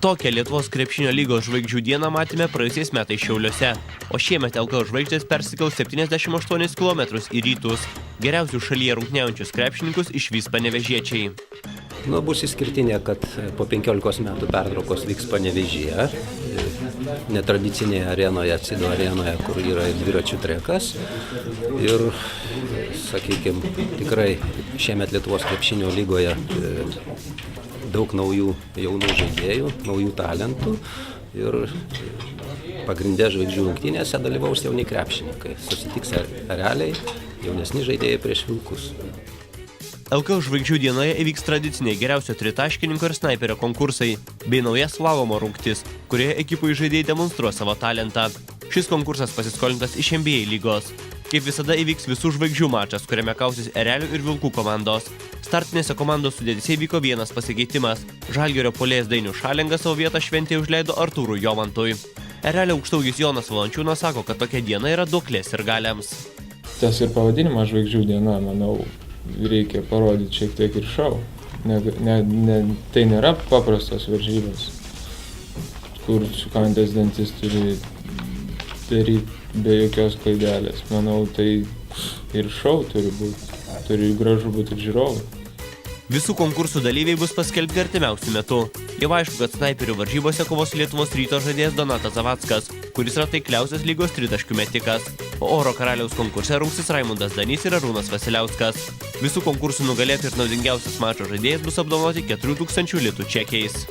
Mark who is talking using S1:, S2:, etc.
S1: Tokią Lietuvos krepšinio lygos žvaigždžių dieną matėme praėjusiais metais Šiauliuose, o šiemet LKL žvaigždės persikels 78 km į rytus. Geriausius šalyje rungtyniaujančius krepšininkus išvys panevėžiečiai.
S2: Bus išskirtinė, kad po 15 metų pertraukos vyks Panevėžyje, netradicinėje arenoje, Cido arenoje, kur yra dviračių trekas. Ir, sakykime, tikrai šiemet Lietuvos krepšinio lygoje daug naujų jaunų žaidėjų, naujų talentų. Ir pagrindė žvaigždžių rungtynėse dalyvaus jauni krepšininkai. Susitiks realiai jaunesni žaidėjai prieš Vilkus.
S1: LKL žvaigždžių dienoje įvyks tradiciniai geriausio tritaškininko ir snaiperio konkursai, bei nauja slalomo rungtis, kurioje ekipų žaidėjai demonstruos savo talentą. Šis konkursas pasiskolintas iš NBA lygos. Kaip visada įvyks visų žvaigždžių mačas, kuriame kausis Erelių ir Vilkų komandos. Startinėse komandos sudėtyse vyko vienas pasikeitimas. Žalgirio puolėjas Dainius Šalengas savo vietą šventėje užleido Artūrui Jovantui. Erelio aukštaūgis Jonas Valančiūnas sako, kad tokia diena yra duoklė sirgaliams.
S3: Tas ir pavadinimas žvaigždžių diena, manau, reikia parodyti šiek tiek ir šou. Tai nėra paprastos varžybos, kur sukandęs dantis turi daryti be jokios klaidelės. Manau, tai ir šou turi būti, turi gražu būti ir žiūrovui.
S1: Visų konkursų dalyviai bus paskelbti artimiausiu metu. Jau aišku, kad snaiperių varžybose kovos Lietuvos Ryto žaidėjas Donatas Zavackas, kuris yra taikliausias lygos tritaškių metikas, o Oro karaliaus konkurse rungsis Raimundas Danys ir Arūnas Vasiliauskas. Visų konkursų nugalėtojai ir naudingiausias mačo žaidėjas bus apdovanoti 4000 litų čekiais.